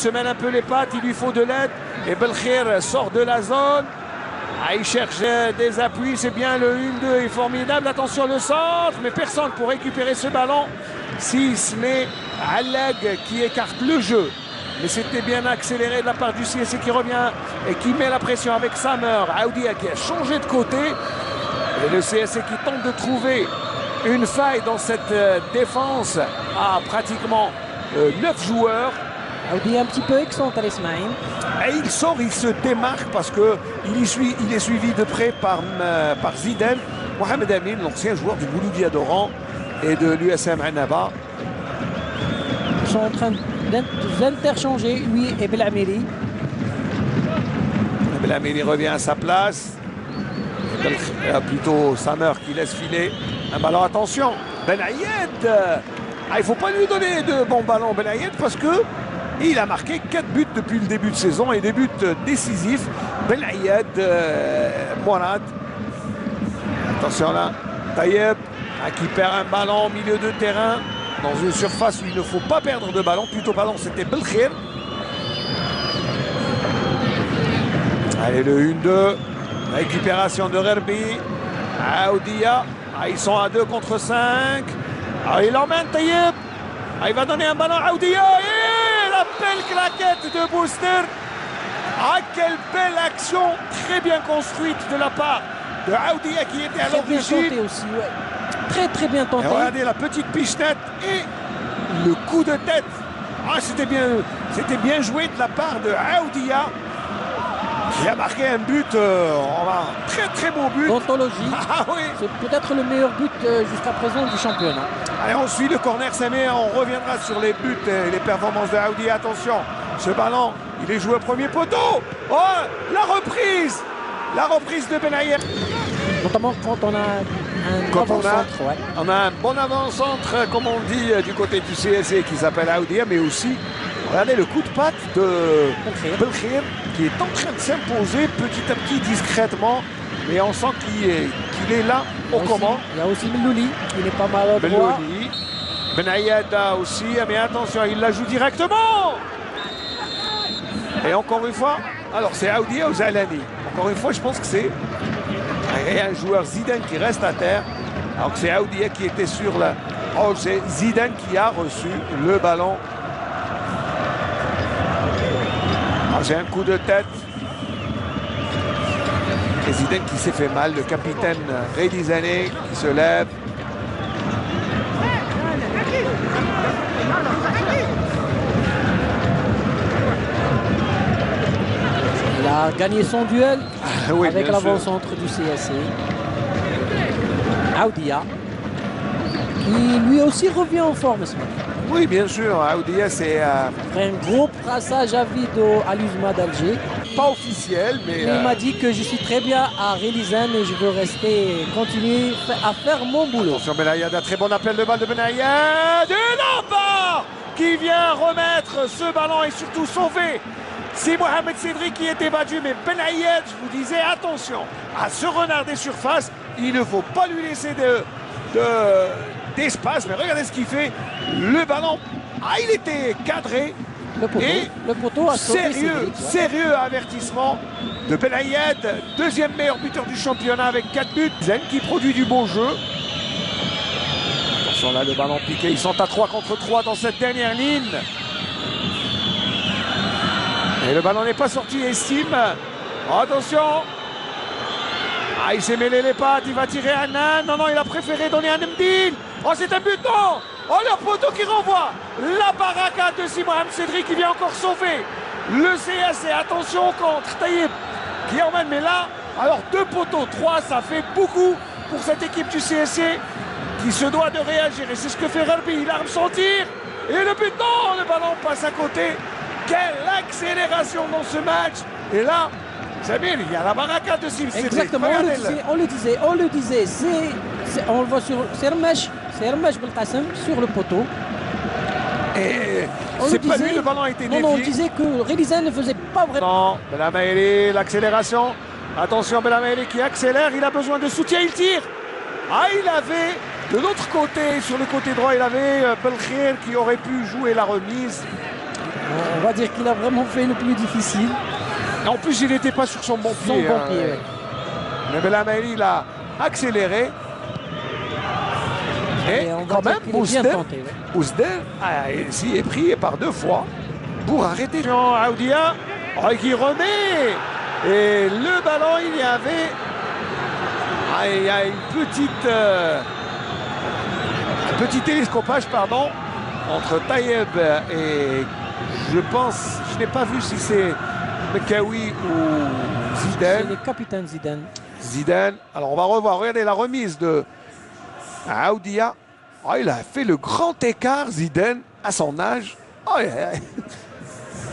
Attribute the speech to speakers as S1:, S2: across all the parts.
S1: se mêle un peu les pattes, il lui faut de l'aide. Et Belkhir sort de la zone. Ah, il cherche des appuis, c'est bien, le 1-2 est formidable. Attention le centre, mais personne pour récupérer ce ballon. Si ce n'est Allag qui écarte le jeu. Mais c'était bien accéléré de la part du CSC qui revient et qui met la pression avec Samer. Aoudia qui a changé de côté. Et le CSC qui tente de trouver une faille dans cette défense à pratiquement 9 joueurs.
S2: Audi un petit peu excentré Ismaïl.
S1: Et il sort, il se démarque parce qu'il est suivi de près par Zidane. Mohamed Amin, l'ancien joueur du Mouloudia d'Oran et de l'USM Annaba.
S2: Ils sont en train d'interchanger, lui et Belamiri.
S1: Belamiri revient à sa place. Plutôt Samer qui laisse filer un ballon. Attention, Ben Ayed. Il ne faut pas lui donner de bons ballons, Ben Ayed, parce que il a marqué 4 buts depuis le début de saison et des buts décisifs. Ben Ayed, Mourad. Attention là, Tayeb qui perd un ballon au milieu de terrain dans une surface où il ne faut pas perdre de ballon. Plutôt ballon, c'était Belkhir. Allez, le 1-2. Récupération de Rerbi. Aoudia. Ils sont à 2 contre 5. Il emmène Tayeb. Il va donner un ballon à Aoudia. Et la belle claquette de Booster. Quelle belle action. Très bien construite de la part de Aoudia qui était à l'origine.
S2: Très bien tenté.
S1: Et regardez la petite pichenette et le coup de tête. C'était bien joué de la part de Aoudia. Il a marqué un but, très beau but.
S2: D'anthologie.
S1: Oui.
S2: C'est peut-être le meilleur but jusqu'à présent du championnat.
S1: Allez, on suit le corner Samé, on reviendra sur les buts et les performances de Aoudia. Attention, ce ballon, il est joué au premier poteau. La reprise de Ben Ayed.
S2: Notamment quand on a
S1: on a un bon avant-centre, comme on dit, du côté du CSC qui s'appelle Aoudia, mais aussi, regardez le coup de patte de Belkhir qui est en train de s'imposer petit à petit, discrètement, mais on sent qu'il est là au commandes.
S2: Il y a aussi Melouli qui n'est pas mal au droit.
S1: Ben Ayed aussi, mais attention, il la joue directement. Et encore une fois, alors c'est Aoudia ou Zalani. Encore une fois, je pense que c'est un joueur Zidane qui reste à terre, alors que c'est Aoudia qui était sur la... c'est Zidane qui a reçu le ballon. J'ai un coup de tête. Et Zidane qui s'est fait mal, le capitaine Redizane qui se lève.
S2: Il a gagné son duel
S1: oui,
S2: avec l'avant-centre du CSC. Aoudia, qui lui aussi revient en forme ce matin.
S1: Oui, bien sûr, Aoudia c'est...
S2: un gros brassage à vide à l'USMA d'Alger.
S1: Pas officiel, mais...
S2: Il m'a dit que je suis très bien à Relizane et je veux rester, continuer à faire mon boulot.
S1: Attention, Ben Ayed, un très bon appel de balle de Ben Ayed. Et Lampard qui vient remettre ce ballon et surtout sauver. C'est Mohamed Cédric qui était battu, mais Ben Ayed, je vous disais, attention à ce renard des surfaces. Il ne faut pas lui laisser d'espace, mais regardez ce qu'il fait. Le ballon, il était cadré.
S2: Le poteau a sauvé Cédric,
S1: sérieux avertissement de Ben Ayed, deuxième meilleur buteur du championnat avec 4 buts. Zen qui produit du bon jeu. Attention là, le ballon piqué, ils sont à 3 contre 3 dans cette dernière ligne. Et le ballon n'est pas sorti, Estime. Attention. Il s'est mêlé les pattes, il va tirer à Nan. Non, il a préféré donner à Mdine. C'est un but, non. Le poteau qui renvoie. La baraka de Mohamed Cédric qui vient encore sauver le CSC. Attention au contre. Tayeb qui emmène, mais là, alors 2 poteaux, 3, ça fait beaucoup pour cette équipe du CSC qui se doit de réagir. Et c'est ce que fait Rerbi. Il arme son tir. Et le but, non, le ballon passe à côté. Quelle accélération dans ce match. Et là, Samir, il y a la baraka de Cédric.
S2: Exactement, on le disait. On le voit sur Sermech Belkacem sur le poteau.
S1: Et c'est pas lui, le ballon a été dévié.
S2: Non, on disait que Relizane ne faisait pas vraiment.
S1: Non, Belhameli, l'accélération. Attention, Belhameli qui accélère, il a besoin de soutien, il tire. Il avait, de l'autre côté, sur le côté droit, il avait Belkhir qui aurait pu jouer la remise.
S2: On va dire qu'il a vraiment fait le plus difficile.
S1: Et en plus, il n'était pas sur son bon pied.
S2: Ouais.
S1: Mais Belhamraoui, il a accéléré. Et quand même, Ousdel ici est pris par 2 fois pour arrêter Jean Aoudia qui remet. Et le ballon, il y avait il y a une petit télescopage pardon, entre Tayeb et je pense, je n'ai pas vu si c'est Mekawi ou Zidane.
S2: C'est le capitaine Zidane.
S1: Zidane. Alors on va revoir, regardez la remise de Aoudia. Oh, il a fait le grand écart, Zidane, à son âge. Oh,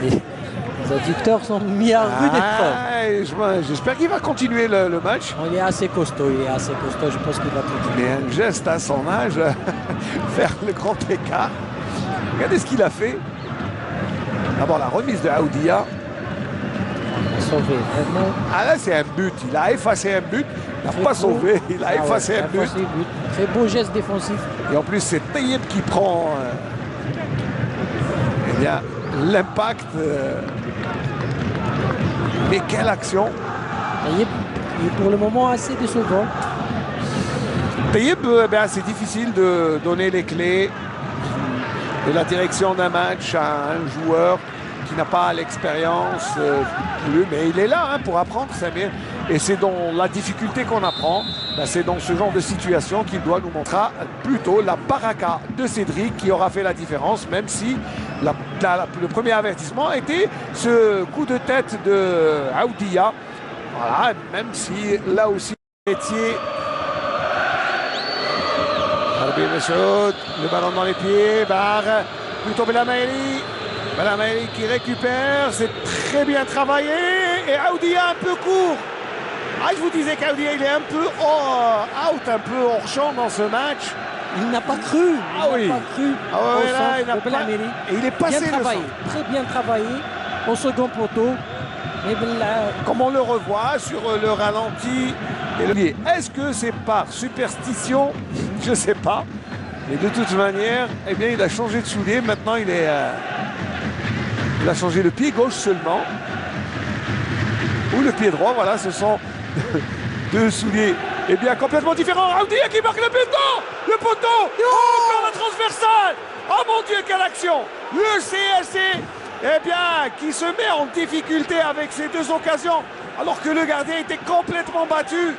S2: Les adducteurs sont mis à rude épreuve.
S1: J'espère qu'il va continuer le match.
S2: Il est assez costaud, je pense qu'il va continuer.
S1: Mais un geste à son âge, faire le grand écart. Regardez ce qu'il a fait. D'abord la remise de Aoudia.
S2: Sauvé, vraiment.
S1: Ah là c'est un but, il a effacé un but. Il n'a pas sauvé, il a effacé un but.
S2: Très beau geste défensif.
S1: Et en plus c'est Tayeb qui prend eh bien l'impact. Mais quelle action!
S2: Tayeb est pour le moment assez décevant.
S1: Tayeb, c'est difficile de donner les clés de la direction d'un match à un joueur qui n'a pas l'expérience, mais il est là pour apprendre, c'est bien. Et c'est dans la difficulté qu'on apprend, c'est dans ce genre de situation qu'il doit nous montrer plutôt la baraka de Cédric qui aura fait la différence, même si le premier avertissement a été ce coup de tête de Aoudia. Voilà, même si là aussi, métier. Le ballon dans les pieds, barre, plutôt Belhamraoui. Belhamraoui qui récupère, c'est très bien travaillé. Et Aoudia un peu court. Je vous disais qu'Aoudia il est un peu out, un peu hors champ dans ce match.
S2: Il n'a pas cru.
S1: Il n'a pas. Et il est passé
S2: bien travaillé, très bien travaillé au second poteau.
S1: Comme on le revoit sur le ralenti. Est-ce que c'est par superstition? Je ne sais pas. Mais de toute manière, il a changé de soulier. Maintenant, il a changé le pied gauche seulement. Ou le pied droit. Voilà, ce sont 2 souliers. Complètement différents. Aoudia qui marque le poteau. Le poteau. Oh, la transversale. Oh mon Dieu, quelle action. Le CSC, qui se met en difficulté avec ces 2 occasions. Alors que le gardien était complètement battu.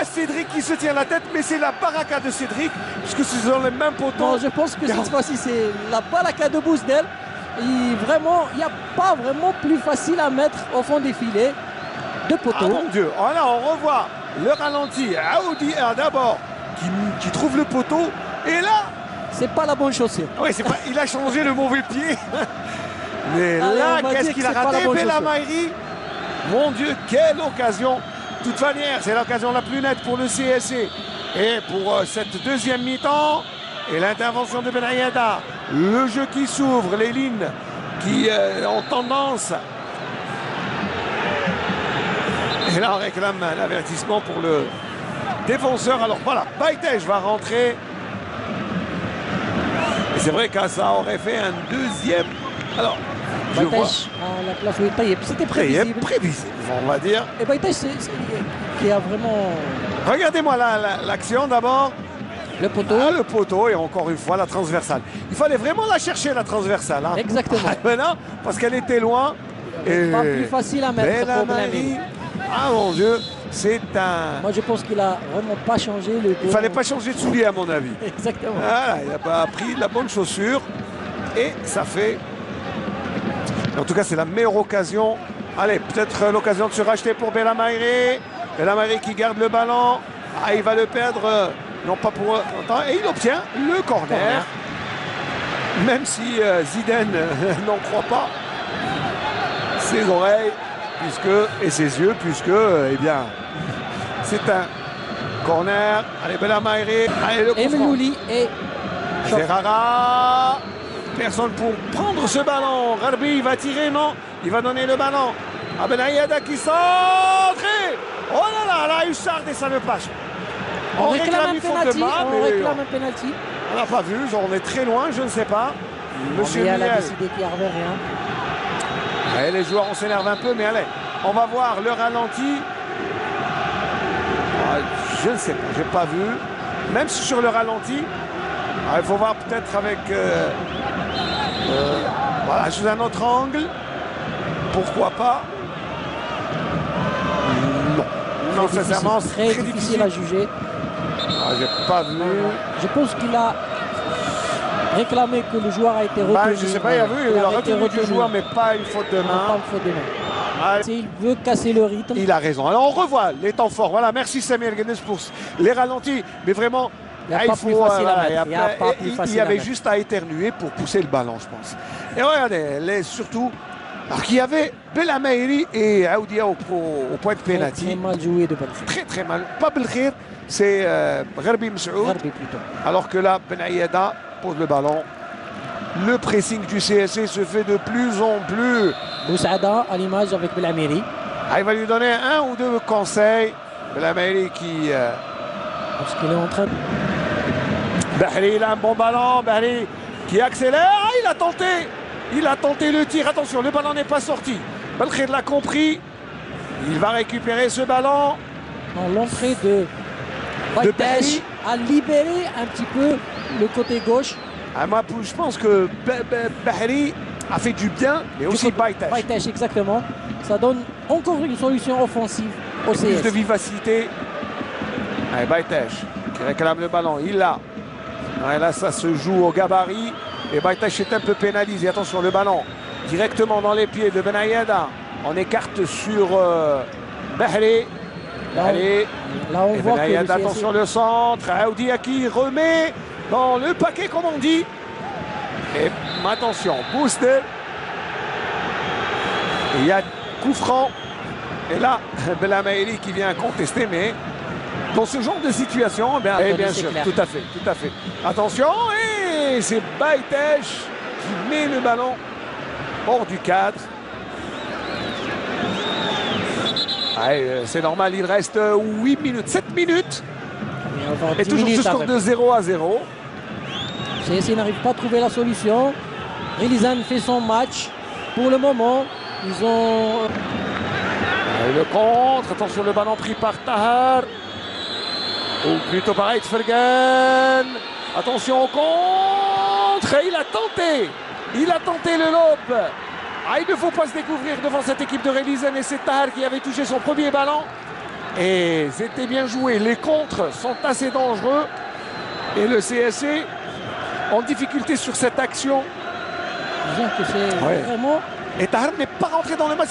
S1: Cédric qui se tient la tête, mais c'est la baraka de Cédric, puisque ce sont les mêmes poteaux.
S2: Non, je pense que cette fois-ci, c'est la baraka de Bousdel. Il n'y a pas vraiment plus facile à mettre au fond des filets de poteaux.
S1: Ah mon Dieu, voilà, on revoit le ralenti. Aoudia d'abord qui trouve le poteau, et là...
S2: C'est pas la bonne chaussure.
S1: Oui, il a changé le mauvais pied. Mais là, qu'est-ce qu'il a raté, Belhamraoui? Mon Dieu, quelle occasion! De toute manière, c'est l'occasion la plus nette pour le CSC. Et pour cette deuxième mi-temps, et l'intervention de Ben Ayada, le jeu qui s'ouvre, les lignes qui ont tendance. Et là, on réclame un avertissement pour le défenseur. Alors voilà, Baïtej va rentrer. Et c'est vrai que ça aurait fait un deuxième. Alors,
S2: Baïtej à la place de Tayeb, c'était prévisible.
S1: Prévisible, on va dire.
S2: Et Baïtej, qui a vraiment...
S1: Regardez-moi l'action d'abord.
S2: Le poteau.
S1: Le poteau et encore une fois la transversale. Il fallait vraiment la chercher, la transversale.
S2: Exactement.
S1: Maintenant, parce qu'elle était loin.
S2: Et pas plus facile à mettre pour Belhamraoui.
S1: Ah mon Dieu, c'est un...
S2: Moi je pense qu'il a vraiment pas changé le...
S1: Il fallait pas changer de soulier à mon avis.
S2: Exactement.
S1: Voilà, il n'a pas pris la bonne chaussure. Et ça fait... En tout cas, c'est la meilleure occasion. Allez, peut-être l'occasion de se racheter pour Belhamraoui. Belhamraoui qui garde le ballon. Il va le perdre, non pas pour longtemps. Et il obtient le corner. Même si Zidane n'en croit pas ses oreilles et ses yeux, puisque, c'est un corner. Allez, Belhamraoui. Allez, le
S2: Emenouli et
S1: Ferrara. Personne pour prendre ce ballon. Gharbi va tirer, non? Il va donner le ballon à Ben Ayada qui centre. Oh là là, Hussard et ça ne passe.
S2: On réclame un penalty. On
S1: n'a pas vu, on est très loin, je ne sais pas. Monsieur Miel
S2: a décidé qu'il n'y avait rien.
S1: Et les joueurs, on s'énerve un peu, mais allez, on va voir le ralenti. Je ne sais pas, j'ai pas vu. Même si sur le ralenti, il faut voir peut-être avec voilà, sous un autre angle. Pourquoi pas? Non,
S2: Très
S1: sincèrement,
S2: difficile,
S1: c'est
S2: très difficile à juger.
S1: j'ai pas vu.
S2: Je pense qu'il a réclamé que le joueur a été retenu.
S1: Je sais pas, il a vu, il a retenu du joueur, mais pas une faute de
S2: Non, pas
S1: main.
S2: une faute de main.
S1: Ah,
S2: Il veut casser le rythme.
S1: il a raison. Alors on revoit les temps forts. Voilà, merci Samir Guenes pour les ralentis. Mais vraiment,
S2: Il n'y a pas plus facile à mettre. Il y a pas plus
S1: il
S2: facile
S1: y
S2: à
S1: avait
S2: mettre.
S1: juste à éternuer pour pousser le ballon, je pense. Et regardez, surtout, alors qu'il y avait Belhamiri et Aoudia au point de
S2: Très
S1: pénalty.
S2: mal joué de Belkhir.
S1: Très très mal. Pas Belkhir, c'est Gharbi Msaoud.
S2: Gharbi plutôt.
S1: Alors que là, Ben Aïada pose le ballon. Le pressing du CSC se fait de plus en plus.
S2: Boussaada à l'image avec Belhamiri.
S1: Il va lui donner un ou deux conseils. Belhamiri qui...
S2: Parce qu'il est en train de...
S1: Bahri, il a un bon ballon. Bahri qui accélère. Ah, il a tenté le tir. Attention, le ballon n'est pas sorti. Belkhir l'a compris. Il va récupérer ce ballon.
S2: Dans l'entrée de
S1: Bahri.
S2: Baïtesh a libéré un petit peu le côté gauche.
S1: Moi, je pense que Bahri a fait du bien, mais aussi Baïtesh.
S2: Baïtesh, exactement. Ça donne encore une solution offensive au
S1: Plus de
S2: CS.
S1: vivacité. Allez, Baïtesh qui réclame le ballon. Il l'a. Ouais, là, ça se joue au gabarit. Et Baïtesh est un peu pénalisé. Attention, le ballon directement dans les pieds de Ben Aïada. On écarte sur Bahri.
S2: Là, on
S1: Et
S2: voit
S1: Ben
S2: que le
S1: Aïada,
S2: CSC
S1: attention le centre. Aoudia qui remet dans le paquet, comme on dit. Et attention, booster. Il y a coup franc. Et là, Belhamiri qui vient contester, mais dans ce genre de situation, bien sûr,
S2: clair.
S1: tout à fait. Attention, et c'est Baïtesh qui met le ballon hors du cadre. C'est normal, il reste 8 minutes, 7 minutes.
S2: Il va y avoir
S1: Et
S2: 10
S1: toujours ce
S2: minutes
S1: score
S2: avec.
S1: de 0-0.
S2: CSC n'arrive pas à trouver la solution. Relizane fait son match. Pour le moment, ils ont...
S1: Et le contre, attention le ballon pris par Tahar. Ou plutôt pareil, Fergan. Attention au contre. Et il a tenté le lob. Il ne faut pas se découvrir devant cette équipe de Relizane. Et c'est Tahar qui avait touché son premier ballon. Et c'était bien joué. Les contres sont assez dangereux. Et le CSC en difficulté sur cette action.
S2: Disons que c'est
S1: Ouais.
S2: vraiment...
S1: Et Tahar n'est pas rentré dans le match.